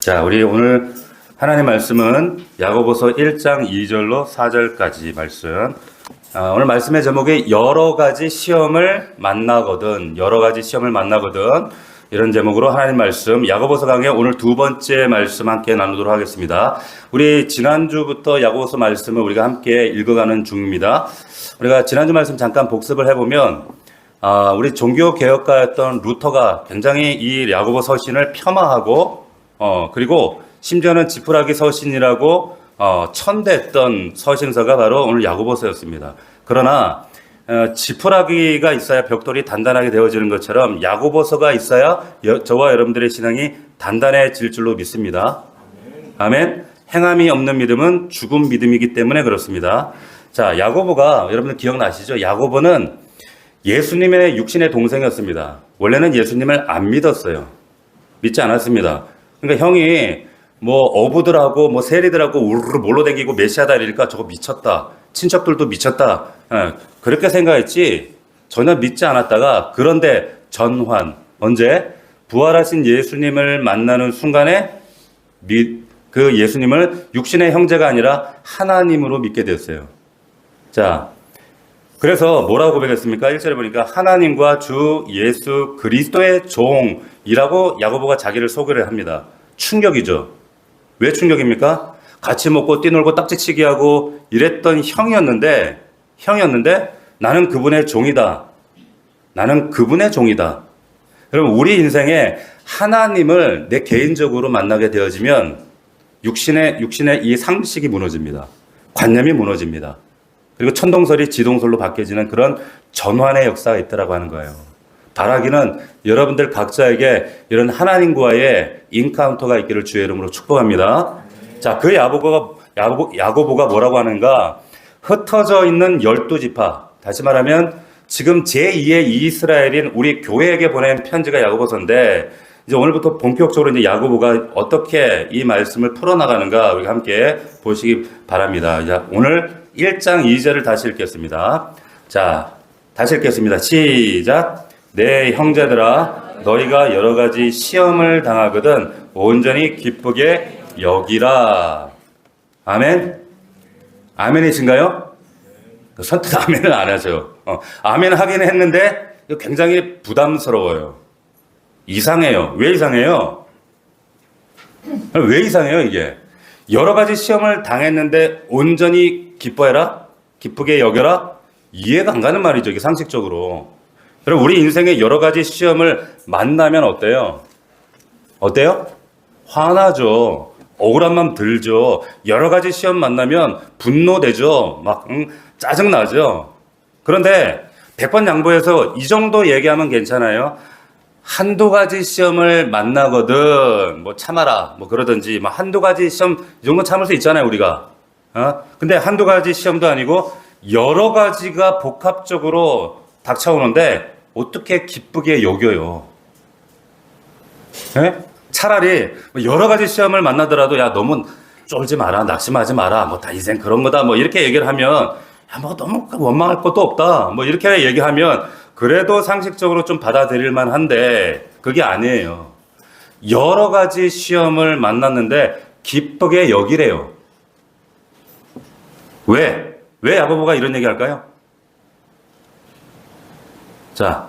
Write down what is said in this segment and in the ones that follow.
자, 우리 오늘 하나님 말씀은 야고보서 1장 2절로 4절까지 말씀. 오늘 말씀의 제목이 여러 가지 시험을 만나거든 이런 제목으로 하나님 말씀 야고보서 강의 오늘 두 번째 말씀 함께 나누도록 하겠습니다. 우리 지난주부터 야고보서 말씀을 우리가 함께 읽어가는 중입니다. 우리가 지난주 말씀 잠깐 복습을 해보면 우리 종교개혁가였던 루터가 굉장히 이 야고보 서신을 폄하하고 그리고 심지어는 지푸라기 서신이라고 천대했던 서신서가 바로 오늘 야고보서였습니다. 그러나 지푸라기가 있어야 벽돌이 단단하게 되어지는 것처럼 야고보서가 있어야 저와 여러분들의 신앙이 단단해질 줄로 믿습니다. 아멘. 행함이 없는 믿음은 죽은 믿음이기 때문에 그렇습니다. 자, 야고보가 여러분들 기억나시죠? 야고보는 예수님의 육신의 동생이었습니다. 원래는 예수님을 안 믿었어요. 믿지 않았습니다. 그러니까 형이 어부들하고 세리들하고 우르르 몰러 다니고 메시아다 이러니까 저거 미쳤다. 친척들도 미쳤다. 그렇게 생각했지 전혀 믿지 않았다가 그런데 전환 언제? 부활하신 예수님을 만나는 순간에 그 예수님을 육신의 형제가 아니라 하나님으로 믿게 되었어요. 자, 그래서 뭐라고 고백했습니까? 1절에 보니까 하나님과 주 예수 그리스도의 종이라고 야고보가 자기를 소개를 합니다. 충격이죠. 왜 충격입니까? 같이 먹고 뛰놀고 딱지치기 하고 이랬던 형이었는데 나는 그분의 종이다. 여러분, 우리 인생에 하나님을 내 개인적으로 만나게 되어지면 육신의 이 상식이 무너집니다. 관념이 무너집니다. 그리고 천동설이 지동설로 바뀌어지는 그런 전환의 역사가 있다라고 하는 거예요. 바라기는 여러분들 각자에게 이런 하나님과의 인카운터가 있기를 주의 이름으로 축복합니다. 자, 그 야고보가 뭐라고 하는가? 흩어져 있는 12지파, 다시 말하면 지금 제2의 이스라엘인 우리 교회에게 보낸 편지가 야고보서인데, 이제 오늘부터 본격적으로 이제 야고보가 어떻게 이 말씀을 풀어나가는가 우리가 함께 보시기 바랍니다. 자, 오늘 1장 2절을 다시 읽겠습니다. 자, 다시 읽겠습니다. 시작. 내 형제들아, 너희가 여러 가지 시험을 당하거든 온전히 기쁘게 여기라. 아멘? 아멘이신가요? 선뜻 아멘을 안 하죠. 아멘 하긴 했는데 굉장히 부담스러워요. 이상해요. 왜 이상해요? 왜 이상해요, 이게? 여러 가지 시험을 당했는데 온전히 기뻐해라? 기쁘게 여겨라? 이해가 안 가는 말이죠, 이게 상식적으로. 여러분, 우리 인생에 여러 가지 시험을 만나면 어때요? 화나죠. 억울한 마음 들죠. 여러 가지 시험 만나면 분노되죠. 짜증나죠. 그런데 100번 양보해서 이 정도 얘기하면 괜찮아요. 한두 가지 시험을 만나거든 참아라 그러든지 한두 가지 시험 이 정도 참을 수 있잖아요, 우리가. 근데 한두 가지 시험도 아니고 여러 가지가 복합적으로 닥쳐오는데 어떻게 기쁘게 여겨요? 네? 차라리 여러 가지 시험을 만나더라도 야, 너무 쫄지 마라, 낙심하지 마라, 다 인생 그런 거다 이렇게 얘기를 하면 너무 원망할 것도 없다 이렇게 얘기하면 그래도 상식적으로 좀 받아들일 만한데 그게 아니에요. 여러 가지 시험을 만났는데 기쁘게 여기래요. 왜 야고보가 이런 얘기 할까요? 자,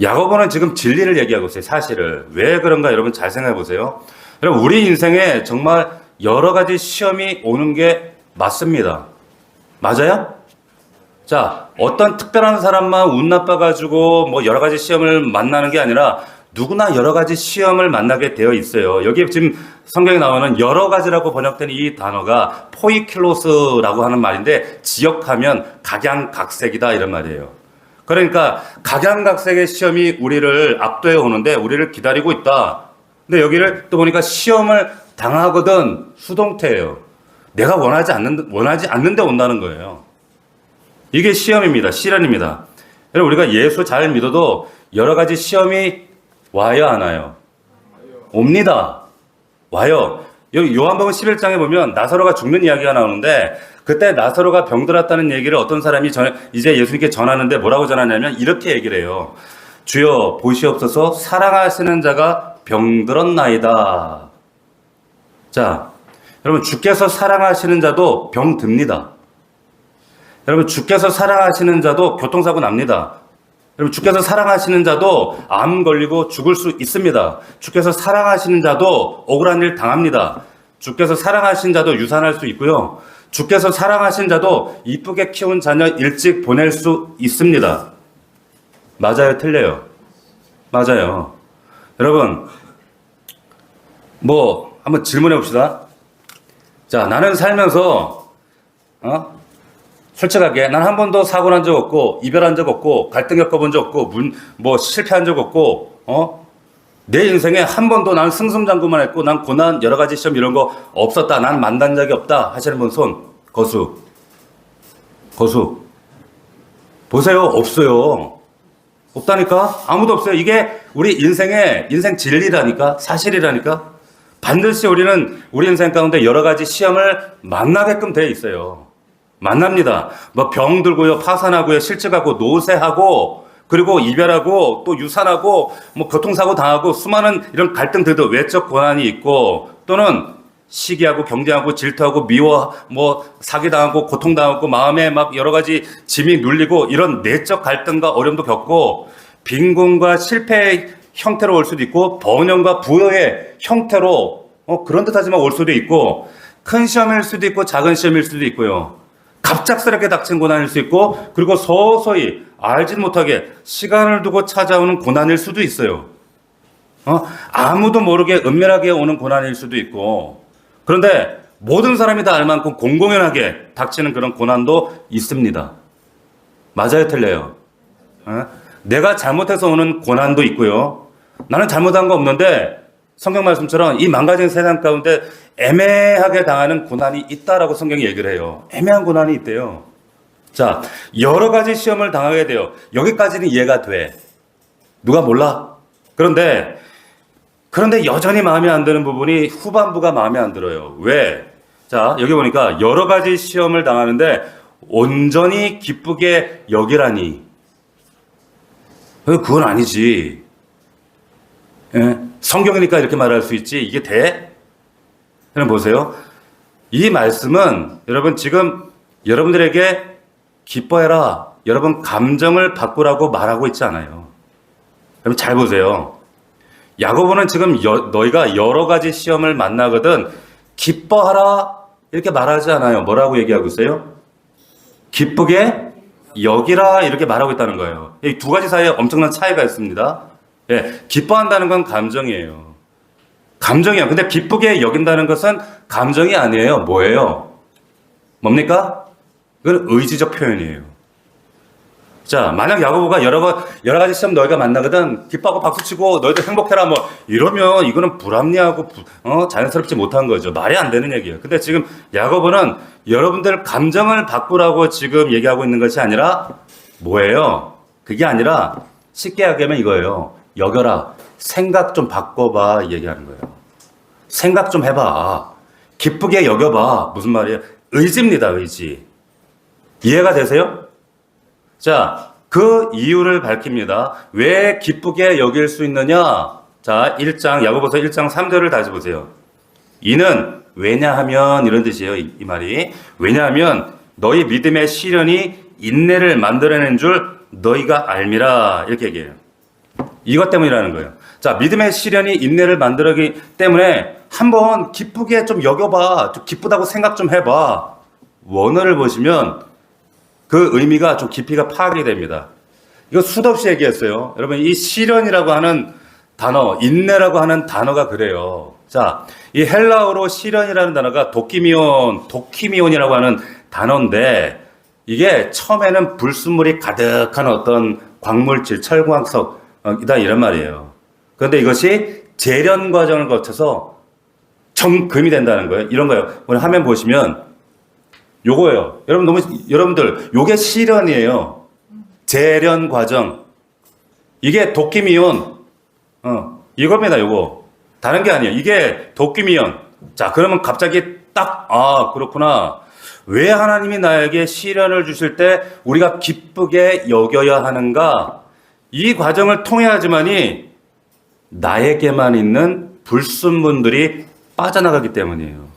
야고보는 지금 진리를 얘기하고 있어요. 사실을. 왜 그런가 여러분 잘 생각해 보세요. 여러분, 우리 인생에 정말 여러 가지 시험이 오는 게 맞습니다. 맞아요? 자, 어떤 특별한 사람만 운 나빠가지고 여러 가지 시험을 만나는 게 아니라 누구나 여러 가지 시험을 만나게 되어 있어요. 여기 지금 성경에 나오는 여러 가지라고 번역된 이 단어가 포이킬로스라고 하는 말인데 지역하면 각양각색이다 이런 말이에요. 그러니까 각양각색의 시험이 우리를 압도해 오는데 우리를 기다리고 있다. 근데 여기를 또 보니까 시험을 당하거든 수동태예요. 내가 원하지 않는데 온다는 거예요. 이게 시험입니다. 시련입니다. 여러분, 우리가 예수 잘 믿어도 여러 가지 시험이 와요, 안 와요? 옵니다. 와요. 여기 요한복음 11장에 보면 나사로가 죽는 이야기가 나오는데 그때 나사로가 병들었다는 얘기를 어떤 사람이 이제 예수님께 전하는데 뭐라고 전하냐면 이렇게 얘기를 해요. 주여 보시옵소서, 사랑하시는 자가 병들었나이다. 자, 여러분 주께서 사랑하시는 자도 병 듭니다. 여러분 주께서 사랑하시는 자도 교통사고 납니다. 여러분 주께서 사랑하시는 자도 암 걸리고 죽을 수 있습니다. 주께서 사랑하시는 자도 억울한 일 당합니다. 주께서 사랑하신 자도 유산할 수 있고요. 주께서 사랑하신 자도 이쁘게 키운 자녀 일찍 보낼 수 있습니다. 맞아요, 틀려요? 맞아요. 여러분 한번 질문해 봅시다. 자, 나는 살면서 솔직하게 난 한 번도 사고 난 적 없고 이별한 적 없고 갈등 겪어본 적 없고 실패한 적 없고 내 인생에 한 번도 난 승승장구만 했고 난 고난 여러 가지 시험 이런 거 없었다. 난 만난 적이 없다 하시는 분 손. 거수. 보세요. 없어요. 없다니까? 아무도 없어요. 이게 우리 인생 진리라니까? 사실이라니까? 반드시 우리는 우리 인생 가운데 여러 가지 시험을 만나게끔 되어 있어요. 만납니다. 병 들고요, 파산하고요, 실직하고, 노쇠하고, 그리고 이별하고, 또 유산하고, 교통사고 당하고, 수많은 이런 갈등들도 외적 고난이 있고, 또는 시기하고, 경쟁하고, 질투하고, 사기당하고, 고통당하고, 마음에 여러 가지 짐이 눌리고, 이런 내적 갈등과 어려움도 겪고, 빈곤과 실패의 형태로 올 수도 있고, 번영과 부여의 형태로, 그런 듯 하지만 올 수도 있고, 큰 시험일 수도 있고, 작은 시험일 수도 있고요. 갑작스럽게 닥친 고난일 수 있고, 그리고 서서히 알지 못하게 시간을 두고 찾아오는 고난일 수도 있어요. 아무도 모르게 은밀하게 오는 고난일 수도 있고, 그런데 모든 사람이 다 알 만큼 공공연하게 닥치는 그런 고난도 있습니다. 맞아요, 틀려요? 내가 잘못해서 오는 고난도 있고요. 나는 잘못한 거 없는데 성경 말씀처럼 이 망가진 세상 가운데 애매하게 당하는 고난이 있다라고 성경이 얘기를 해요. 애매한 고난이 있대요. 자, 여러 가지 시험을 당하게 돼요. 여기까지는 이해가 돼. 누가 몰라? 그런데 여전히 마음에 안 드는 부분이 후반부가 마음에 안 들어요. 왜? 자, 여기 보니까 여러 가지 시험을 당하는데 온전히 기쁘게 여기라니. 그건 아니지. 예? 성경이니까 이렇게 말할 수 있지. 이게 돼? 여러분 보세요. 이 말씀은 여러분 지금 여러분들에게 기뻐해라. 여러분 감정을 바꾸라고 말하고 있지 않아요. 여러분 잘 보세요. 야고보는 지금 너희가 여러 가지 시험을 만나거든 기뻐하라 이렇게 말하지 않아요. 뭐라고 얘기하고 있어요? 기쁘게 여기라 이렇게 말하고 있다는 거예요. 이 두 가지 사이에 엄청난 차이가 있습니다. 예, 기뻐한다는 건 감정이에요. 감정이에요. 근데 기쁘게 여긴다는 것은 감정이 아니에요. 뭐예요? 뭡니까? 그건 의지적 표현이에요. 자, 만약 야고보가 여러 가지 시험 너희가 만나거든 기뻐하고 박수치고 너희들 행복해라 이러면 이거는 불합리하고 자연스럽지 못한 거죠. 말이 안 되는 얘기예요. 근데 지금 야고보는 여러분들 감정을 바꾸라고 지금 얘기하고 있는 것이 아니라 뭐예요? 그게 아니라 쉽게 얘기하면 이거예요. 여겨라. 생각 좀 바꿔봐 얘기하는 거예요. 생각 좀 해봐. 기쁘게 여겨봐. 무슨 말이에요? 의지입니다. 의지. 이해가 되세요? 자, 그 이유를 밝힙니다. 왜 기쁘게 여길 수 있느냐? 자, 야고보서 1장 3절을 다시 보세요. 이는 왜냐하면 이런 뜻이에요. 이 말이. 왜냐하면 너희 믿음의 시련이 인내를 만들어낸 줄 너희가 알미라. 이렇게 얘기해요. 이것 때문이라는 거예요. 자, 믿음의 시련이 인내를 만들기 때문에 한번 기쁘게 좀 여겨봐. 좀 기쁘다고 생각 좀 해봐. 원어를 보시면 그 의미가 좀 깊이가 파악이 됩니다. 이거 수도 없이 얘기했어요. 여러분, 이 시련이라고 하는 단어, 인내라고 하는 단어가 그래요. 자, 이 헬라어로 시련이라는 단어가 도키미온이라고 하는 단어인데 이게 처음에는 불순물이 가득한 어떤 광물질, 철광석이다 이런 말이에요. 그런데 이것이 재련 과정을 거쳐서 정금이 된다는 거예요. 이런 거예요. 오늘 화면 보시면 요거예요. 여러분들, 요게 시련이에요. 재련 과정. 이게 도끼미온. 이겁니다, 요거. 다른 게 아니에요. 이게 도끼미온. 자, 그러면 갑자기 그렇구나. 왜 하나님이 나에게 시련을 주실 때 우리가 기쁘게 여겨야 하는가? 이 과정을 통해야지만이 나에게만 있는 불순물들이 빠져나가기 때문이에요.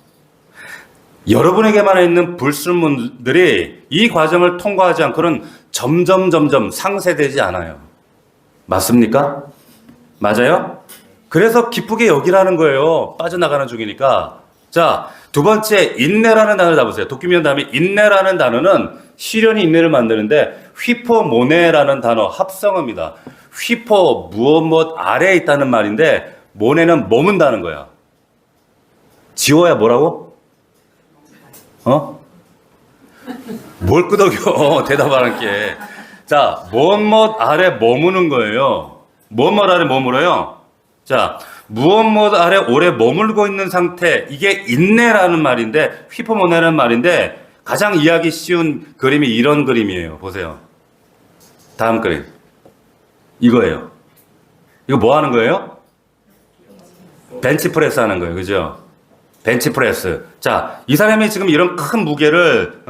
여러분에게만 있는 불순물들이 이 과정을 통과하지 않고는 점점 상쇄되지 않아요. 맞습니까? 맞아요? 그래서 기쁘게 여기라는 거예요. 빠져나가는 중이니까. 자, 두 번째, 인내라는 단어를 잡으세요. 도끼미온 다음에 인내라는 단어는 시련이 인내를 만드는데 휘포모네라는 단어 합성어입니다. 휘포, 무엇 아래에 있다는 말인데 모네는 머문다는 거야. 지워야 뭐라고? 뭘 끄덕여? 대답하는 게. 자, 무엇 아래 머무는 거예요. 무엇 아래 머물어요? 자, 무엇 아래 오래 머물고 있는 상태, 이게 인내라는 말인데, 휘포모네라는 말인데, 가장 이해하기 쉬운 그림이 이런 그림이에요. 보세요. 다음 그림. 이거예요. 이거 뭐 하는 거예요? 벤치프레스 하는 거예요. 그죠? 벤치프레스. 자, 이 사람이 지금 이런 큰 무게를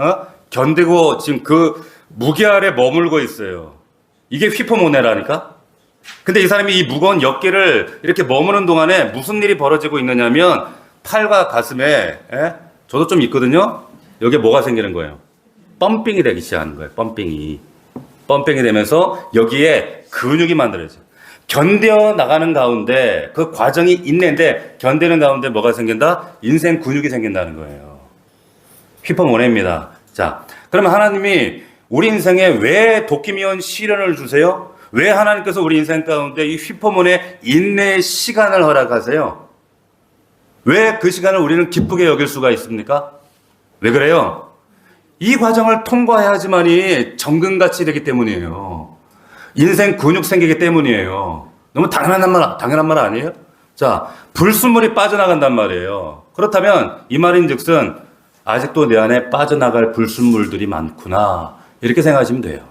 견디고 지금 그 무게 아래 머물고 있어요. 이게 휘포모네라니까? 근데 이 사람이 이 무거운 역기를 이렇게 머무는 동안에 무슨 일이 벌어지고 있느냐면 팔과 가슴에, 저도 좀 있거든요? 여기에 뭐가 생기는 거예요? 펌핑이 되기 시작하는 거예요. 펌핑이 되면서 여기에 근육이 만들어져요. 견뎌 나가는 가운데 그 과정이 있는데 견디는 가운데 뭐가 생긴다? 인생 근육이 생긴다는 거예요. 휘포모네입니다. 자, 그러면 하나님이 우리 인생에 왜 도끼미온 시련을 주세요? 왜 하나님께서 우리 인생 가운데 이 휘포모네 인내의 시간을 허락하세요? 왜 그 시간을 우리는 기쁘게 여길 수가 있습니까? 왜 그래요? 이 과정을 통과해야지만이 정금같이 되기 때문이에요. 인생 근육 생기기 때문이에요. 너무 당연한 말 아니에요? 자, 불순물이 빠져나간단 말이에요. 그렇다면 이 말인즉슨 아직도 내 안에 빠져나갈 불순물들이 많구나, 이렇게 생각하시면 돼요.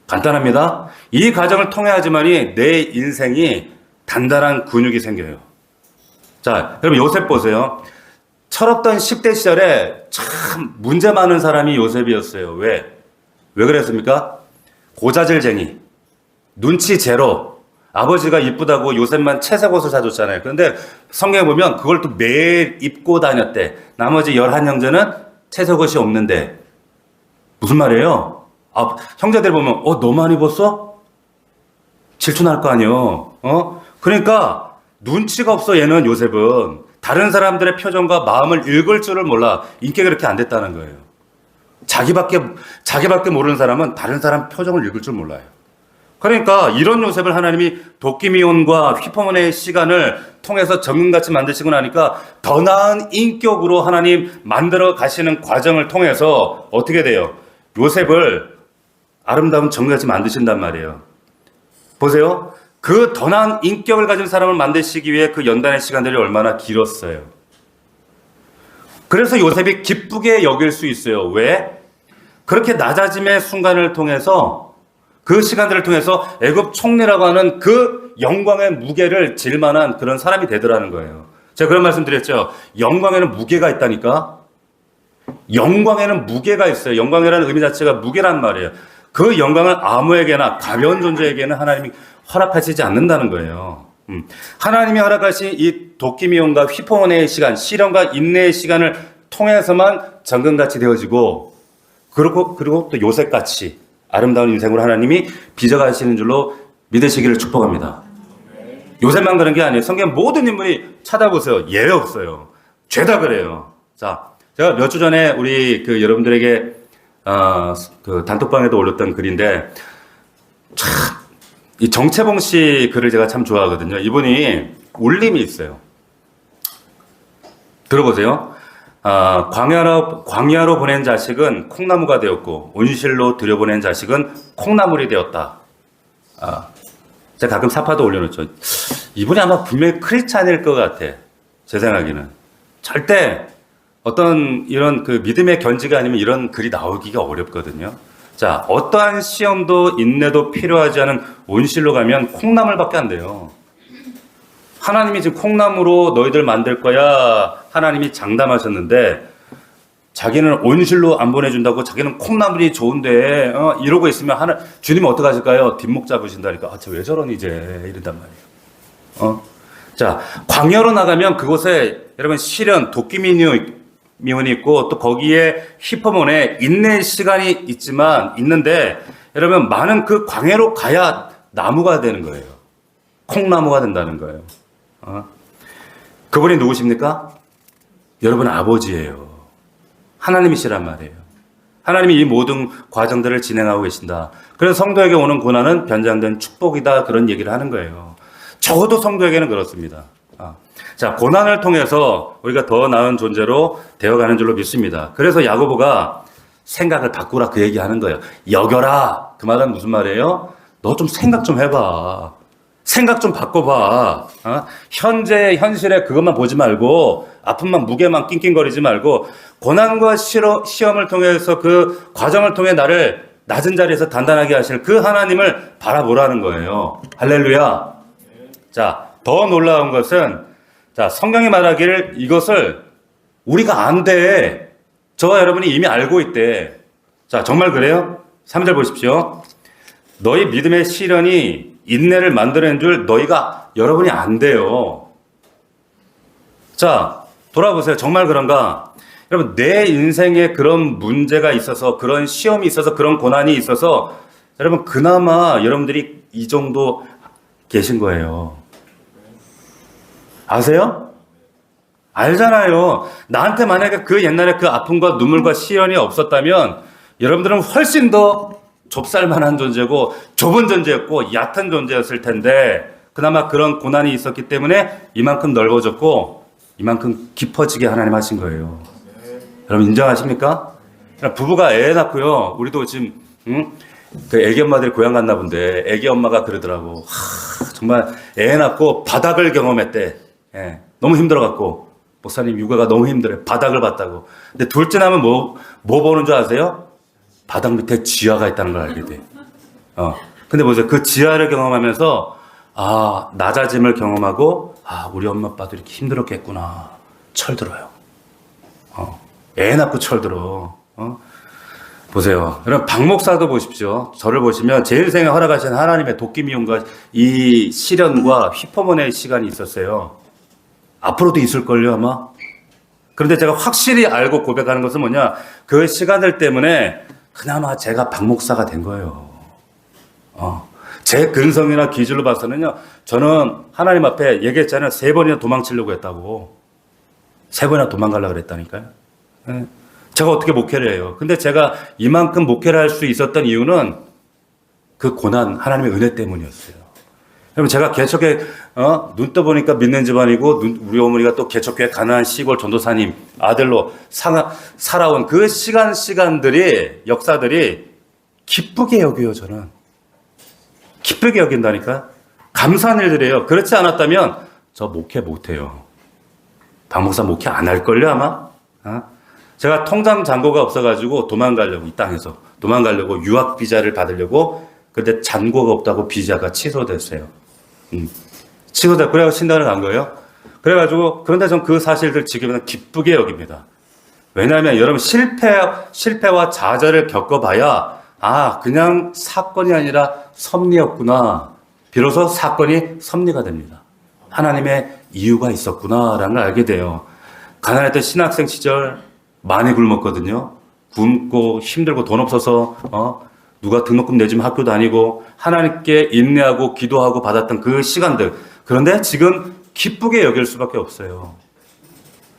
간단합니다. 이 과정을 통해야지만이 내 인생이 단단한 근육이 생겨요. 자, 여러분 요셉 보세요. 철없던 10대 시절에 참 문제 많은 사람이 요셉이었어요. 왜 그랬습니까? 고자질쟁이, 눈치 제로. 아버지가 이쁘다고 요셉만 채색 옷을 사줬잖아요. 그런데 성경에 보면 그걸 또 매일 입고 다녔대. 나머지 11형제는 채색 옷이 없는데. 무슨 말이에요? 형제들 보면 너만 입었어? 질투날 거 아니에요. 그러니까 눈치가 없어. 얘는 요셉은 다른 사람들의 표정과 마음을 읽을 줄을 몰라. 인기가 그렇게 안 됐다는 거예요. 자기밖에 모르는 사람은 다른 사람 표정을 읽을 줄 몰라요. 그러니까 이런 요셉을 하나님이 도끼미온과 휘포모네의 시간을 통해서 정금같이 만드시고 나니까 더 나은 인격으로 하나님 만들어 가시는 과정을 통해서 어떻게 돼요? 요셉을 아름다운 정금같이 만드신단 말이에요. 보세요. 그 더 나은 인격을 가진 사람을 만드시기 위해 그 연단의 시간들이 얼마나 길었어요. 그래서 요셉이 기쁘게 여길 수 있어요. 왜? 그렇게 낮아짐의 순간을 통해서, 그 시간들을 통해서 애굽 총리라고 하는 그 영광의 무게를 질 만한 그런 사람이 되더라는 거예요. 제가 그런 말씀 드렸죠. 영광에는 무게가 있다니까. 영광에는 무게가 있어요. 영광이라는 의미 자체가 무게란 말이에요. 그 영광을 아무에게나, 가벼운 존재에게는 하나님이 허락하시지 않는다는 거예요. 하나님이 허락하신 이 도끼미온과 휘포모네의 시간, 시련과 인내의 시간을 통해서만 정금같이 되어지고, 그리고 또 요셉같이 아름다운 인생으로 하나님이 빚어가시는 줄로 믿으시기를 축복합니다. 요셉만 그런 게 아니에요. 성경 모든 인물이 찾아보세요. 예외 없어요. 죄다 그래요. 자, 제가 몇 주 전에 우리 여러분들에게 그 단톡방에도 올렸던 글인데, 참, 이 정채봉 씨 글을 제가 참 좋아하거든요. 이분이 울림이 있어요. 들어보세요. 광야로 보낸 자식은 콩나무가 되었고 온실로 들여보낸 자식은 콩나물이 되었다. 제가 가끔 사파도 올려놓죠. 이분이 아마 분명히 크리스찬일 것 같아. 제 생각에는. 절대 어떤 이런 그 믿음의 견지가 아니면 이런 글이 나오기가 어렵거든요. 자, 어떠한 시험도 인내도 필요하지 않은 온실로 가면 콩나물밖에 안 돼요. 하나님이 지금 콩나무로 너희들 만들 거야. 하나님이 장담하셨는데 자기는 온실로 안 보내준다고, 자기는 콩나물이 좋은데 이러고 있으면 주님은 어떡하실까요? 뒷목 잡으신다니까. 쟤 왜 저러니 이제 이런단 말이에요. 자, 광야로 나가면 그곳에 여러분 시련, 도끼미온이 있고 또 거기에 히포몬에 인내의 시간이 있는데 여러분 많은 그 광야로 가야 나무가 되는 거예요. 콩나무가 된다는 거예요. 그분이 누구십니까? 여러분 아버지예요. 하나님이시란 말이에요. 하나님이 이 모든 과정들을 진행하고 계신다. 그래서 성도에게 오는 고난은 변장된 축복이다. 그런 얘기를 하는 거예요. 적어도 성도에게는 그렇습니다. 자, 고난을 통해서 우리가 더 나은 존재로 되어가는 줄로 믿습니다. 그래서 야고보가 생각을 바꾸라 그 얘기하는 거예요. 여겨라. 그 말은 무슨 말이에요? 너 좀 생각 좀 해봐. 생각 좀 바꿔봐. 현실에 그것만 보지 말고 아픔만 무게만 낑낑거리지 말고 고난과 시험을 통해서 그 과정을 통해 나를 낮은 자리에서 단단하게 하실 그 하나님을 바라보라는 거예요. 할렐루야. 자, 더 놀라운 것은 자, 성경이 말하기를 이것을 우리가 안 돼. 저와 여러분이 이미 알고 있대. 자, 정말 그래요? 3절 보십시오. 너희 믿음의 시련이 인내를 만들어낸 줄 여러분이 안 돼요. 자, 돌아보세요. 정말 그런가? 여러분, 내 인생에 그런 문제가 있어서, 그런 시험이 있어서, 그런 고난이 있어서, 여러분, 그나마 여러분들이 이 정도 계신 거예요. 아세요? 알잖아요. 나한테 만약에 그 옛날에 그 아픔과 눈물과 시련이 없었다면, 여러분들은 훨씬 더 좁쌀만한 존재고, 좁은 존재였고, 얕은 존재였을 텐데, 그나마 그런 고난이 있었기 때문에 이만큼 넓어졌고, 이만큼 깊어지게 하나님 하신 거예요. 여러분 인정하십니까? 부부가 애 낳고요. 우리도 지금 그 애기 엄마들이 고향 갔나 본데 애기 엄마가 그러더라고. 정말 애 낳고 바닥을 경험했대. 예, 너무 힘들어갖고 목사님 육아가 너무 힘들어요. 바닥을 봤다고. 근데 둘째 나면 뭐 보는 줄 아세요? 바닥 밑에 지하가 있다는 걸 알게 돼. 근데 보세요. 그 지하를 경험하면서 낮아짐을 경험하고 우리 엄마 아빠도 이렇게 힘들었겠구나. 철들어요. 애 낳고 철들어. 보세요. 여러분, 박 목사도 보십시오. 저를 보시면 제 인생에 허락하신 하나님의 도끼미움과 이 시련과 휘퍼먼의 시간이 있었어요. 앞으로도 있을걸요, 아마? 그런데 제가 확실히 알고 고백하는 것은 뭐냐? 그 시간들 때문에 그나마 제가 박 목사가 된 거예요. 제 근성이나 기질로 봐서는요, 저는 하나님 앞에 얘기했잖아요. 3번이나 도망치려고 했다고. 3번이나 도망가려고 그랬다니까요. 제가 어떻게 목회를 해요? 근데 제가 이만큼 목회를 할 수 있었던 이유는 그 고난, 하나님의 은혜 때문이었어요. 여러분, 제가 개척교회, 눈 떠보니까 믿는 집안이고, 우리 어머니가 또 개척교회 가난한 시골 전도사님 아들로 살아온 그 시간들이, 역사들이 기쁘게 여겨요, 저는. 기쁘게 여긴다니까? 감사한 일들이에요. 그렇지 않았다면, 저 목회 못해요. 박 목사 목회 안 할걸요, 아마? 제가 통장 잔고가 없어가지고 도망가려고, 이 땅에서 도망가려고 유학 비자를 받으려고, 근데 잔고가 없다고 비자가 취소됐어요. 취소됐고, 그래서 신당을 간 거예요. 그래가지고, 그런데 전 그 사실들 지금은 기쁘게 여깁니다. 왜냐하면 여러분 실패와 좌절을 겪어봐야, 그냥 사건이 아니라 섭리였구나. 비로소 사건이 섭리가 됩니다. 하나님의 이유가 있었구나라는 걸 알게 돼요. 가난했던 신학생 시절 많이 굶었거든요. 굶고 힘들고 돈 없어서 누가 등록금 내주면 학교 다니고 하나님께 인내하고 기도하고 받았던 그 시간들. 그런데 지금 기쁘게 여길 수밖에 없어요.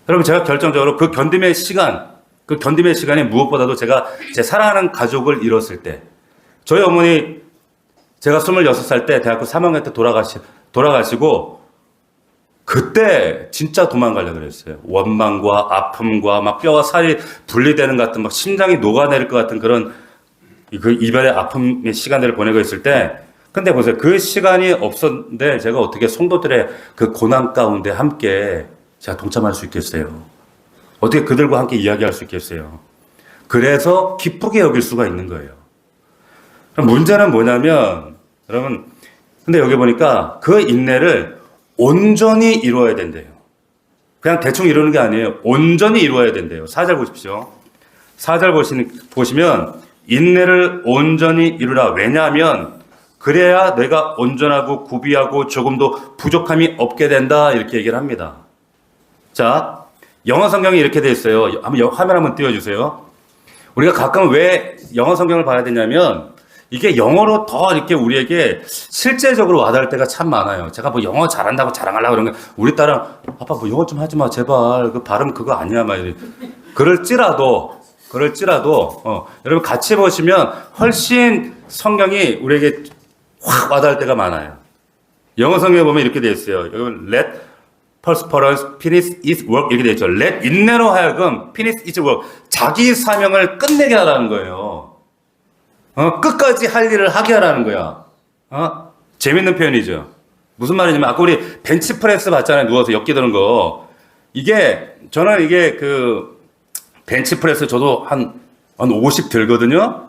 여러분, 제가 결정적으로 그 견딤의 시간이 무엇보다도 제가 제 사랑하는 가족을 잃었을 때, 저희 어머니 제가 26살 때 대학교 3학년 때 돌아가시고 그때 진짜 도망가려고 그랬어요. 원망과 아픔과 막 뼈와 살이 분리되는 것 같은, 막 심장이 녹아내릴 것 같은 그런 그 이별의 아픔의 시간들을 보내고 있을 때, 근데 보세요. 그 시간이 없었는데 제가 어떻게 성도들의 그 고난 가운데 함께 제가 동참할 수 있겠어요? 어떻게 그들과 함께 이야기할 수 있겠어요? 그래서 기쁘게 여길 수가 있는 거예요. 그럼 문제는 뭐냐면, 여러분, 근데 여기 보니까 그 인내를 온전히 이루어야 된대요. 그냥 대충 이루는 게 아니에요. 온전히 이루어야 된대요. 4절 보십시오. 4절 보시면 인내를 온전히 이루라. 왜냐하면 그래야 내가 온전하고 구비하고 조금도 부족함이 없게 된다. 이렇게 얘기를 합니다. 자, 영어 성경이 이렇게 돼 있어요. 화면 한번 띄워주세요. 우리가 가끔 왜 영어 성경을 봐야 되냐면 이게 영어로 더 이렇게 우리에게 실제적으로 와닿을 때가 참 많아요. 제가 뭐 영어 잘한다고 자랑하려고 그런 게 우리 딸은 아빠 뭐 영어 좀 하지 마 제발 그 발음 그거 아니야 막 이래. 그럴지라도 여러분 같이 보시면 훨씬 성경이 우리에게 확 와닿을 때가 많아요. 영어 성경에 보면 이렇게 되어 있어요. 여러분 let perseverance finish its work 이렇게 되어 있죠. let 인내로 하여금 finish its work 자기 사명을 끝내게 하라는 거예요. 끝까지 할 일을 하게 하라는 거야. 재밌는 표현이죠. 무슨 말이냐면 아까 우리 벤치프레스 봤잖아요. 누워서 역기 드는 거. 저는 이게 그 벤치프레스 저도 한 50 들거든요.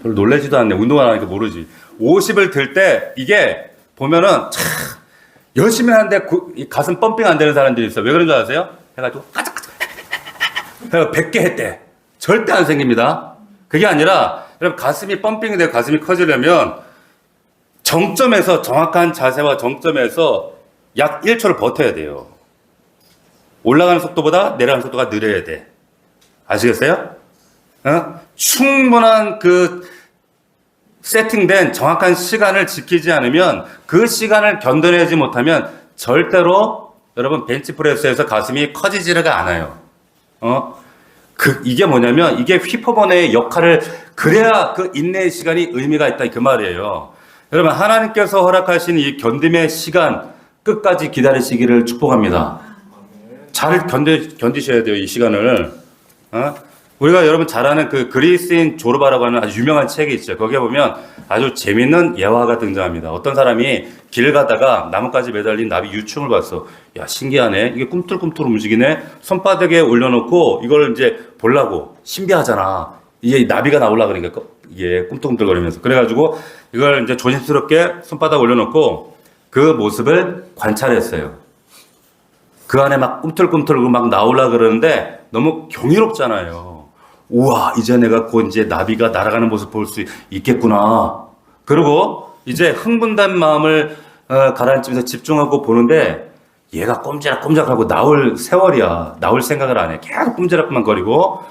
별로 놀라지도 않네. 운동 안 하니까 모르지. 50을 들 때 이게 보면은 참 열심히 하는데 가슴 펌핑 안 되는 사람들이 있어요. 왜 그런 줄 아세요? 해가지고 까짝까짝 해서 100개 했대. 절대 안 생깁니다. 그게 아니라 여러분 가슴이 펌핑이 되고 가슴이 커지려면 정점에서 정확한 자세와 정점에서 약 1초를 버텨야 돼요. 올라가는 속도보다 내려가는 속도가 느려야 돼. 아시겠어요? 충분한 그 세팅된 정확한 시간을 지키지 않으면 그 시간을 견뎌내지 못하면 절대로 여러분 벤치프레스에서 가슴이 커지지가 않아요. 이게 뭐냐면 이게 휘퍼번의 역할을 그래야 그 인내의 시간이 의미가 있다 그 말이에요. 여러분 하나님께서 허락하신 이 견딤의 시간 끝까지 기다리시기를 축복합니다. 잘 견디셔야 돼요 이 시간을. 우리가 여러분 잘 아는 그 그리스인 조르바라고 하는 아주 유명한 책이 있죠. 거기에 보면 아주 재밌는 예화가 등장합니다. 어떤 사람이 길 가다가 나뭇가지 매달린 나비 유충을 봤어. 야 신기하네. 이게 꿈틀꿈틀 움직이네. 손바닥에 올려놓고 이걸 이제 보려고 신비하잖아. 이게 나비가 나오려 그러니까 이게 꿈틀꿈틀거리면서 그래가지고 이걸 이제 조심스럽게 손바닥 올려놓고 그 모습을 관찰했어요. 그 안에 막 꿈틀꿈틀 막 나오려 그러는데 너무 경이롭잖아요. 우와, 이제 내가 곧 이제 나비가 날아가는 모습 볼 수 있겠구나. 그리고 이제 흥분된 마음을 가라앉히면서 집중하고 보는데 얘가 꼼지락꼼지락하고 나올 세월이야. 나올 생각을 안 해. 계속 꼼지락만 거리고.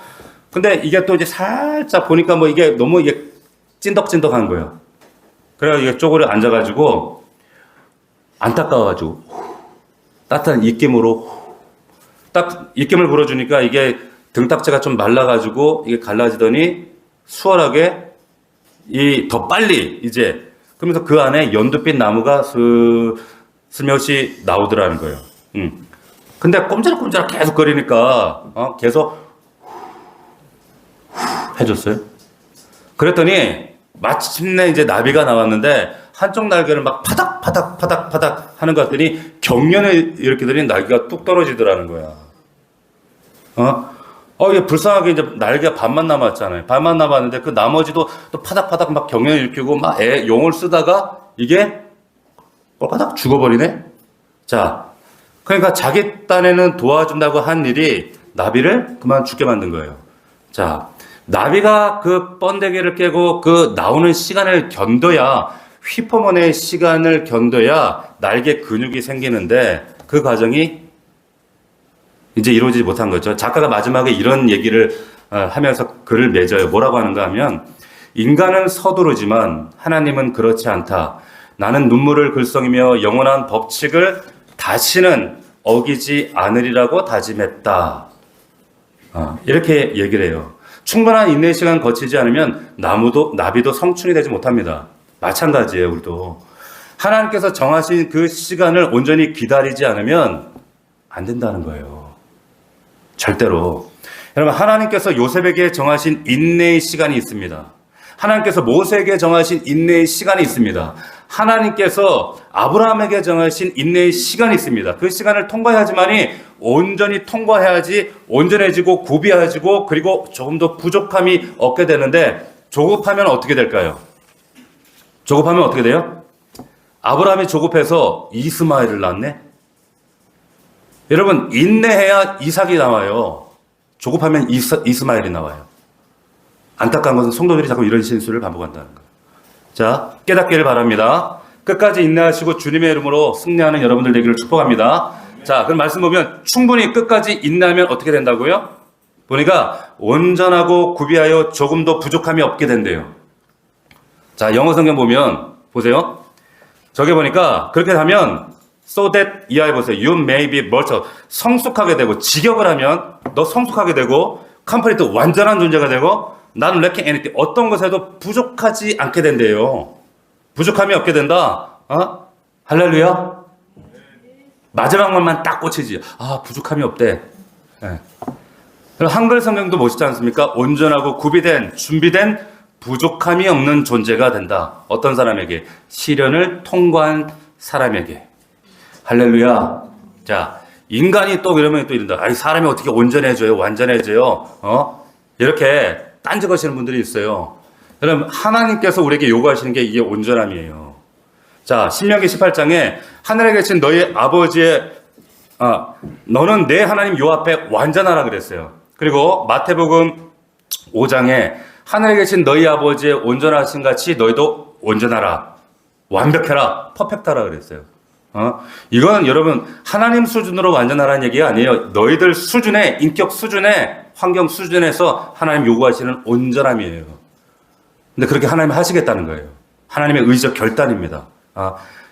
근데 이게 또 이제 살짝 보니까 뭐 이게 너무 이게 찐덕찐덕한 거예요. 그래서 이게 쪼그려 앉아가지고 안타까워가지고 따뜻한 입김으로 딱 입김을 불어주니까 이게 등딱지가 좀 말라가지고 이게 갈라지더니 수월하게 더 빨리 이제 그러면서 그 안에 연두빛 나무가 슬며시 나오더라는 거예요. 근데 꼼지락꼼지락 계속 거리니까 계속 해줬어요. 그랬더니 마침내 이제 나비가 나왔는데 한쪽 날개를 막 파닥파닥 하는 것 같더니 경련을 일으키더니 날개가 뚝 떨어지더라는 거야. 이게 불쌍하게 이제 날개가 반만 남았잖아요. 반만 남았는데 그 나머지도 또 파닥파닥 막 경련을 일으키고 막 용을 쓰다가 이게 꼴까닥 죽어버리네? 자, 그러니까 자기 딴에는 도와준다고 한 일이 나비를 그만 죽게 만든 거예요. 자, 나비가 그 번데기를 깨고 그 나오는 시간을 견뎌야 휘퍼먼의 시간을 견뎌야 날개 근육이 생기는데 그 과정이 이제 이루어지지 못한 거죠. 작가가 마지막에 이런 얘기를 하면서 글을 맺어요. 뭐라고 하는가 하면 인간은 서두르지만 하나님은 그렇지 않다. 나는 눈물을 글썽이며 영원한 법칙을 다시는 어기지 않으리라고 다짐했다. 이렇게 얘기를 해요. 충분한 인내의 시간 거치지 않으면 나비도 성충이 되지 못합니다. 마찬가지예요, 우리도. 하나님께서 정하신 그 시간을 온전히 기다리지 않으면 안 된다는 거예요. 절대로. 여러분, 하나님께서 요셉에게 정하신 인내의 시간이 있습니다. 하나님께서 모세에게 정하신 인내의 시간이 있습니다. 하나님께서 아브라함에게 정하신 인내의 시간이 있습니다. 그 시간을 통과해야지만이 온전히 통과해야지 온전해지고 구비해지고 그리고 조금 더 부족함이 없게 되는데 조급하면 어떻게 될까요? 조급하면 어떻게 돼요? 아브라함이 조급해서 이스마엘을 낳네? 여러분, 인내해야 이삭이 나와요. 조급하면 이스마엘이 나와요. 안타까운 것은 성도들이 자꾸 이런 실수를 반복한다는 거예요. 자, 깨닫기를 바랍니다. 끝까지 인내하시고 주님의 이름으로 승리하는 여러분들 되기를 축복합니다. 자, 그럼 말씀 보면 충분히 끝까지 인내하면 어떻게 된다고요? 보니까 온전하고 구비하여 조금도 부족함이 없게 된대요. 자, 영어 성경 보면 보세요. 저기 보니까 그렇게 하면 so that 이하에 보세요. You may be mortal. 성숙하게 되고 직역을 하면 너 성숙하게 되고 complete 완전한 존재가 되고 나는 lacking anything 어떤 것에도 부족하지 않게 된대요. 부족함이 없게 된다. 할렐루야. 마지막 말만 딱 꽂히지. 부족함이 없대. 네. 한글 성경도 멋있지 않습니까? 온전하고 구비된 준비된 부족함이 없는 존재가 된다. 어떤 사람에게? 시련을 통과한 사람에게. 할렐루야. 자, 인간이 또 이러면 또 이런다. 사람이 어떻게 온전해져요? 완전해져요? 이렇게 딴지거시는 분들이 있어요. 여러분, 하나님께서 우리에게 요구하시는 게 이게 온전함이에요. 자, 신명기 18장에 하늘에 계신 너희 아버지의 너는 내 하나님 요 앞에 완전하라 그랬어요. 그리고 마태복음 5장에 하늘에 계신 너희 아버지의 온전하신 같이 너희도 온전하라. 완벽해라. 퍼펙트하라 그랬어요. 이건 여러분 하나님 수준으로 완전하라는 얘기가 아니에요. 너희들 수준의 인격 수준의 환경 수준에서 하나님 요구하시는 온전함이에요. 근데 그렇게 하나님 하시겠다는 거예요. 하나님의 의적 결단입니다.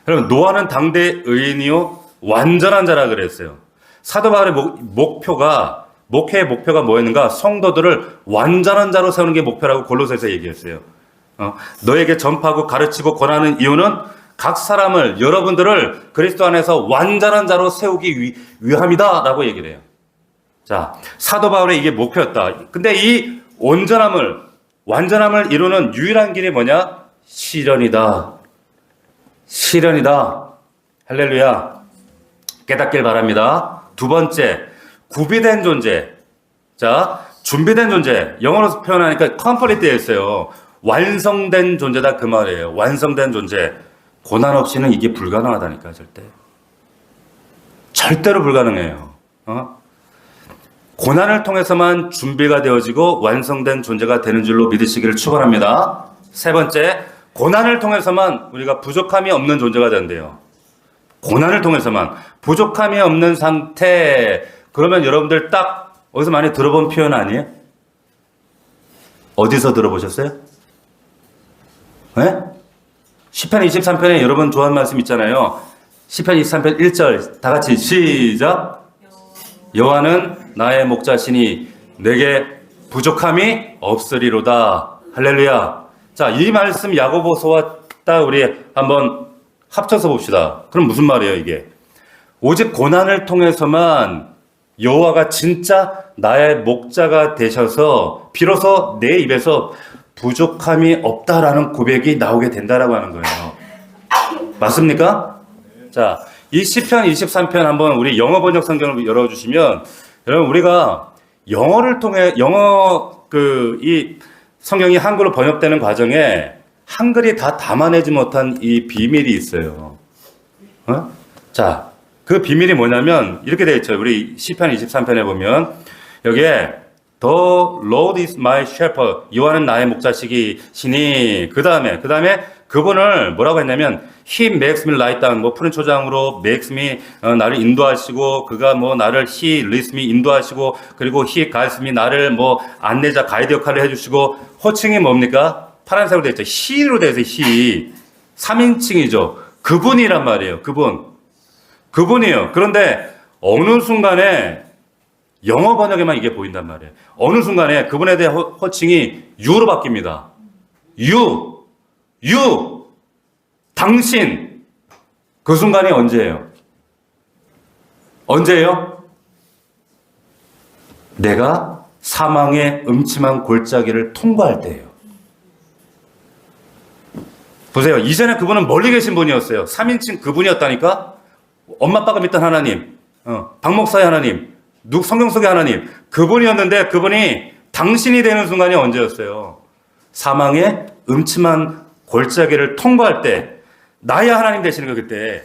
여러분 노아는 당대 의인이요 완전한 자라 그랬어요. 사도 바울의 목회의 목표가 뭐였는가? 성도들을 완전한 자로 세우는 게 목표라고 골로새서 얘기했어요. 너에게 전파하고 가르치고 권하는 이유는 각 사람을 여러분들을 그리스도 안에서 완전한 자로 세우기 위함이다 라고 얘기를 해요. 자, 사도 바울의 이게 목표였다. 근데 이 완전함을 이루는 유일한 길이 뭐냐? 시련이다. 할렐루야. 깨닫길 바랍니다. 두 번째, 구비된 존재. 자, 준비된 존재. 영어로 표현하니까 complete되어 있어요. 완성된 존재다 그 말이에요. 완성된 존재. 고난 없이는 이게 불가능하다니까 절대. 절대로 불가능해요. 고난을 통해서만 준비가 되어지고 완성된 존재가 되는 줄로 믿으시기를 축원합니다. 세 번째, 고난을 통해서만 우리가 부족함이 없는 존재가 된대요. 고난을 통해서만 부족함이 없는 상태. 그러면 여러분들 딱 어디서 많이 들어본 표현 아니에요? 어디서 들어보셨어요? 네? 시편 23편에 여러분 좋아하는 말씀 있잖아요. 시편 23편 1절 다 같이 시작. 여호와는 나의 목자시니 내게 부족함이 없으리로다. 할렐루야. 자, 이 말씀 야고보서와 딱 우리 한번 합쳐서 봅시다. 그럼 무슨 말이에요 이게? 오직 고난을 통해서만 여호와가 진짜 나의 목자가 되셔서 비로소 내 입에서 부족함이 없다라는 고백이 나오게 된다라고 하는 거예요. 맞습니까? 자, 이 시편 23편 한번 우리 영어 번역 성경을 열어주시면 여러분 우리가 영어를 통해 이 성경이 한글로 번역되는 과정에 한글이 다 담아내지 못한 이 비밀이 있어요. 자, 그 비밀이 뭐냐면 이렇게 되어 있죠. 우리 시편 23편에 보면 여기에 The Lord is my shepherd. 여호와는 나의 목자시니. 그 다음에 그분을 뭐라고 했냐면 He makes me lie down. 푸른 초장으로 makes me 나를 인도하시고 그가 나를 He leads me 인도하시고 그리고 He guides me 나를 안내자 가이드 역할을 해주시고 호칭이 뭡니까? 파란색으로 되어 있죠. He로 되어 있어요. He. 3인칭이죠. 그분이란 말이에요. 그분이에요. 그런데 어느 순간에 영어 번역에만 이게 보인단 말이에요. 어느 순간에 그분에 대한 호칭이 you로 바뀝니다. you, 당신. 그 순간이 언제예요? 내가 사망의 음침한 골짜기를 통과할 때예요. 보세요. 이전에 그분은 멀리 계신 분이었어요. 3인칭 그분이었다니까? 엄마 아빠가 믿던 하나님, 박 목사의 하나님, 성경 속의 하나님, 그분이었는데 그분이 당신이 되는 순간이 언제였어요? 사망의 음침한 골짜기를 통과할 때 나의 하나님 되시는 거예요. 그때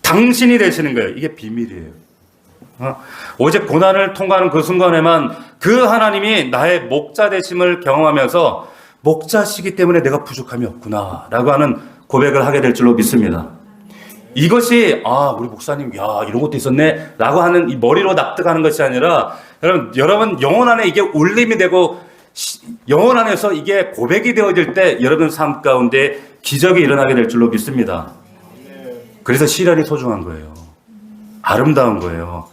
당신이 되시는 거예요. 이게 비밀이에요. 오직 고난을 통과하는 그 순간에만 그 하나님이 나의 목자 되심을 경험하면서 목자시기 때문에 내가 부족함이 없구나 라고 하는 고백을 하게 될 줄로 믿습니다. 이것이 우리 목사님 이런 것도 있었네 라고 하는 이 머리로 납득하는 것이 아니라 여러분 영혼 안에 이게 울림이 되고 영혼 안에서 이게 고백이 되어질 때 여러분 삶 가운데 기적이 일어나게 될 줄로 믿습니다. 그래서 시련이 소중한 거예요. 아름다운 거예요.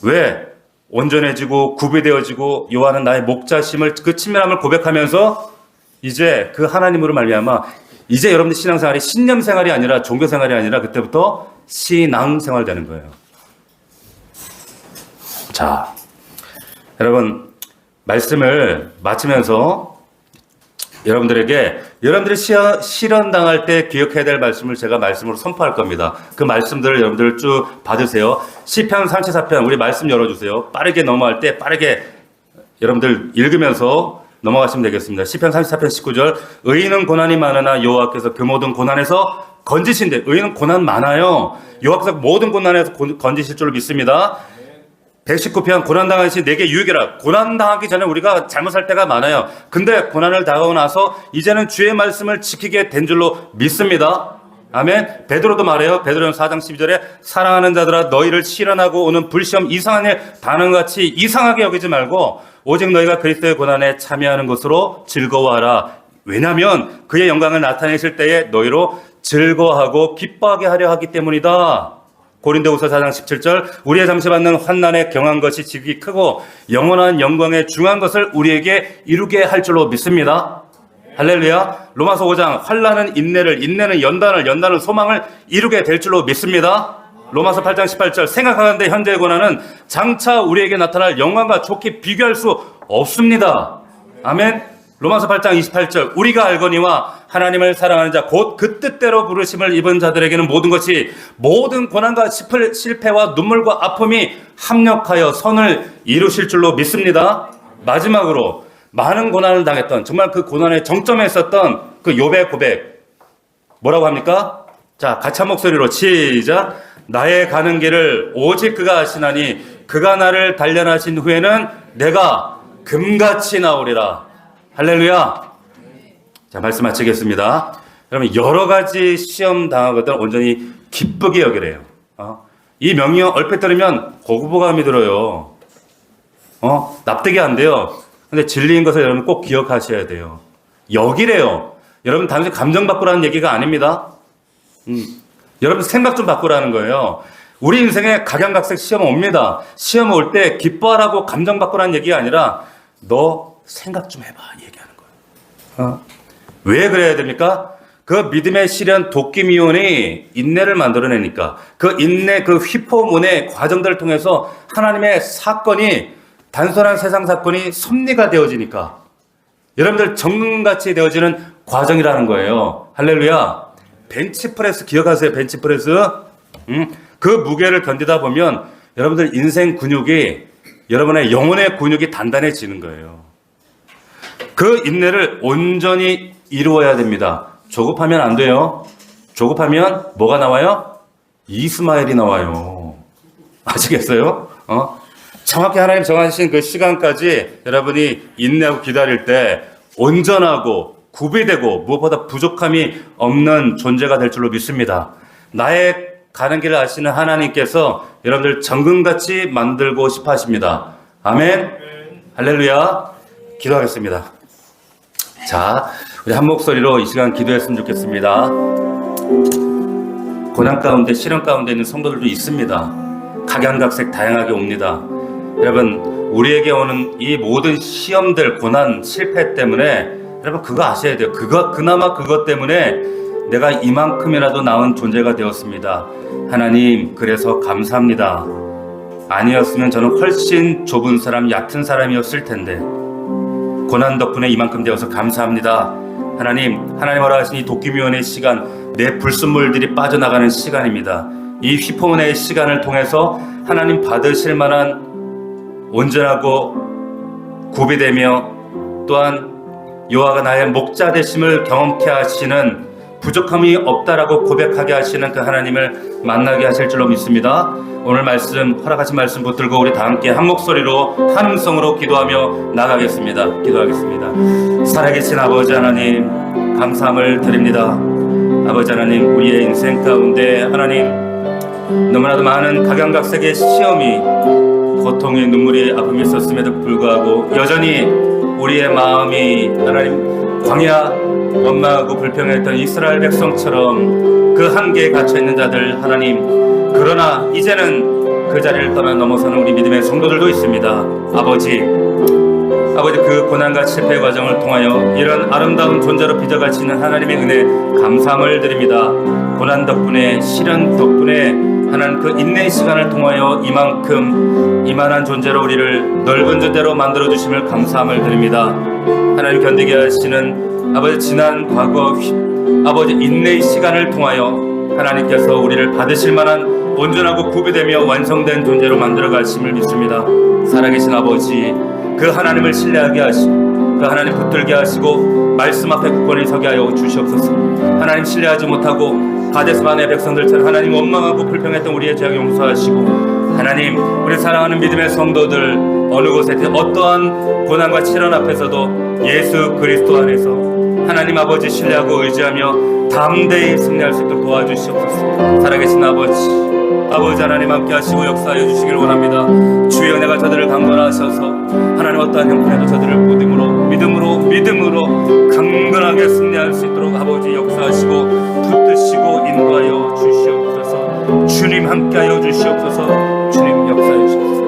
왜? 온전해지고 구비되어지고 여호와는 나의 목자심을 그 친밀함을 고백하면서 이제 그 하나님으로 말미암아 이제 여러분들 신앙생활이 신념생활이 아니라 종교생활이 아니라 그때부터 신앙생활 되는 거예요. 자, 여러분 말씀을 마치면서 여러분들에게 여러분들이 실현당할 때 기억해야 될 말씀을 제가 말씀으로 선포할 겁니다. 그 말씀들을 여러분들 쭉 받으세요. 시편 34편 우리 말씀 열어주세요. 빠르게 넘어갈 때 빠르게 여러분들 읽으면서 넘어가시면 되겠습니다. 시편 34편 19절 의인은 고난이 많으나 여호와께서 그 모든 고난에서 건지신대. 의인은 고난 많아요. 여호와께서 모든 고난에서 건지실 줄로 믿습니다. 119편 고난당하신 내게 유익이라. 고난당하기 전에 우리가 잘못할 때가 많아요. 근데 고난을 당하고 나서 이제는 주의 말씀을 지키게 된 줄로 믿습니다. 아멘. 베드로도 말해요. 베드로는 4장 12절에 사랑하는 자들아 너희를 시련하고 오는 불시험 이상한 일 반응같이 이상하게 여기지 말고 오직 너희가 그리스도의 고난에 참여하는 것으로 즐거워하라. 왜냐하면 그의 영광을 나타내실 때에 너희로 즐거워하고 기뻐하게 하려 하기 때문이다. 고린도후서 4장 17절 우리의 잠시 받는 환난에 경한 것이 지극히 크고 영원한 영광에 중한 것을 우리에게 이루게 할 줄로 믿습니다. 할렐루야. 로마서 5장 환난은 인내를, 인내는 연단을, 연단은 소망을 이루게 될 줄로 믿습니다. 로마서 8장 18절 생각하는데 현재의 고난은 장차 우리에게 나타날 영광과 좋게 비교할 수 없습니다. 아멘. 로마서 8장 28절 우리가 알거니와 하나님을 사랑하는 자 곧 그 뜻대로 부르심을 입은 자들에게는 모든 것이 모든 고난과 실패와 눈물과 아픔이 합력하여 선을 이루실 줄로 믿습니다. 마지막으로 많은 고난을 당했던 정말 그 고난의 정점에 있었던 그 욥의 고백 뭐라고 합니까? 자 같이 한 목소리로 시작. 나의 가는 길을 오직 그가 아시나니 그가 나를 단련하신 후에는 내가 금같이 나오리라. 할렐루야. 자, 말씀 마치겠습니다. 여러분, 여러 가지 시험 당하거든 온전히 기쁘게 여기래요. 이 명령 얼핏 들으면 고구부감이 들어요. 납득이 안 돼요. 근데 진리인 것을 여러분 꼭 기억하셔야 돼요. 여기래요. 여러분, 단순히 감정 바꾸라는 얘기가 아닙니다. 여러분, 생각 좀 바꾸라는 거예요. 우리 인생에 각양각색 시험 옵니다. 시험 올 때 기뻐하라고 감정 바꾸라는 얘기가 아니라 너 생각 좀 해봐 얘기하는 거예요. 왜 그래야 됩니까? 그 믿음의 시련 도끼미온이 인내를 만들어내니까 그 인내 그 휘포문의 과정들을 통해서 하나님의 사건이 단순한 세상 사건이 섭리가 되어지니까 여러분들 정금같이 되어지는 과정이라는 거예요. 할렐루야. 벤치프레스 기억하세요. 벤치프레스. 그 무게를 견디다 보면 여러분들 인생 근육이 여러분의 영혼의 근육이 단단해지는 거예요. 그 인내를 온전히 이루어야 됩니다. 조급하면 안 돼요. 조급하면 뭐가 나와요? 이스마엘이 나와요. 아시겠어요? 정확히 하나님 정하신 그 시간까지 여러분이 인내하고 기다릴 때 온전하고 구비되고 무엇보다 부족함이 없는 존재가 될 줄로 믿습니다. 나의 가는 길을 아시는 하나님께서 여러분들 정금같이 만들고 싶어 하십니다. 아멘. 할렐루야. 기도하겠습니다. 자, 우리 한 목소리로 이 시간 기도했으면 좋겠습니다. 고난 가운데 시련 가운데 있는 성도들도 있습니다. 각양각색 다양하게 옵니다. 여러분, 우리에게 오는 이 모든 시험들, 고난, 실패 때문에 여러분 그거 아셔야 돼요. 그나마 그것 때문에 내가 이만큼이라도 나은 존재가 되었습니다. 하나님, 그래서 감사합니다. 아니었으면 저는 훨씬 좁은 사람, 얕은 사람이었을 텐데 고난 덕분에 이만큼 되어서 감사합니다. 하나님 허락하신 이 도끼미원의 시간, 내 불순물들이 빠져나가는 시간입니다. 이 휘포문의 시간을 통해서 하나님 받으실 만한 온전하고 구비되며 또한 여호와가 나의 목자 되심을 경험케 하시는 부족함이 없다라고 고백하게 하시는 그 하나님을 만나게 하실 줄로 믿습니다. 오늘 말씀, 허락하신 말씀 붙들고 우리 다 함께 한 목소리로 한 음성으로 기도하며 나가겠습니다. 기도하겠습니다. 살아계신 아버지 하나님, 감사함을 드립니다. 아버지 하나님, 우리의 인생 가운데 하나님 너무나도 많은 각양각색의 시험이, 고통의 눈물이, 아픔이 있었음에도 불구하고 여전히 우리의 마음이 하나님 광야 원망하고 불평했던 이스라엘 백성처럼 그 한계에 갇혀있는 자들 하나님, 그러나 이제는 그 자리를 떠나 넘어서는 우리 믿음의 성도들도 있습니다. 아버지 그 고난과 실패의 과정을 통하여 이런 아름다운 존재로 빚어가시는 하나님의 은혜 감사함을 드립니다. 고난 덕분에, 시련 덕분에 하나님 그 인내의 시간을 통하여 이만한 존재로 우리를 넓은 존재로 만들어주심을 감사함을 드립니다. 하나님 견디게 하시는 아버지 지난 과거 아버지 인내의 시간을 통하여 하나님께서 우리를 받으실 만한 온전하고 구비되며 완성된 존재로 만들어 가심을 믿습니다. 살아계신 아버지, 그 하나님을 신뢰하게 하시고 그 하나님 붙들게 하시고 말씀 앞에 굳건히 서게 하여 주시옵소서. 하나님 신뢰하지 못하고 가데스반의 백성들처럼 하나님 원망하고 불평했던 우리의 죄악 용서하시고, 하나님 우리 사랑하는 믿음의 성도들 어느 곳에든 어떠한 고난과 시련 앞에서도 예수 그리스도 안에서 하나님 아버지 신뢰하고 의지하며 담대히 승리할 수 있도록 도와주시옵소서. 살아계신 아버지 하나님 함께 하시고 역사하여 주시길 원합니다. 주의 은혜가 저들을 강건하셔서 하나님 어떠한 형편에도 저들을 믿음으로 강건하게 승리할 수 있도록 아버지 역사하시고 붙드시고 인도하여 주시옵소서. 주님 함께하여 주시옵소서. 주님 역사해 주시옵소서.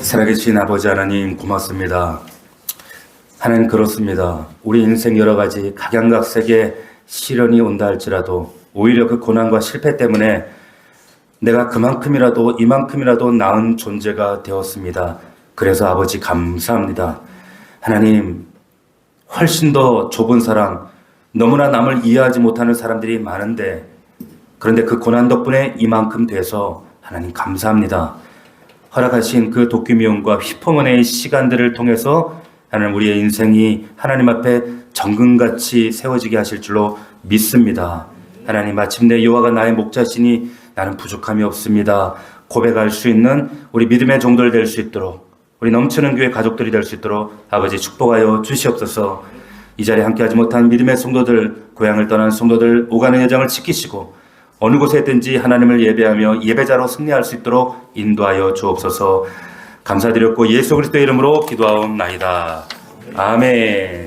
살아계신 아버지 하나님 고맙습니다. 하나님 그렇습니다. 우리 인생 여러 가지 각양각색의 시련이 온다 할지라도 오히려 그 고난과 실패 때문에 내가 그만큼이라도 이만큼이라도 나은 존재가 되었습니다. 그래서 아버지 감사합니다. 하나님 훨씬 더 좁은 사랑, 너무나 남을 이해하지 못하는 사람들이 많은데 그런데 그 고난 덕분에 이만큼 돼서 하나님 감사합니다. 허락하신 그 도끼미움과 휘펑은혜의 시간들을 통해서 하나님 우리의 인생이 하나님 앞에 정금같이 세워지게 하실 줄로 믿습니다. 하나님 마침내 여호와가 나의 목자시니 나는 부족함이 없습니다. 고백할 수 있는 우리 믿음의 종들 될 수 있도록, 우리 넘치는 교회 가족들이 될 수 있도록 아버지 축복하여 주시옵소서. 이 자리에 함께하지 못한 믿음의 성도들, 고향을 떠난 성도들 오가는 여정을 지키시고 어느 곳에 있든지 하나님을 예배하며 예배자로 승리할 수 있도록 인도하여 주옵소서. 감사드렸고 예수 그리스도의 이름으로 기도하옵나이다. 아멘.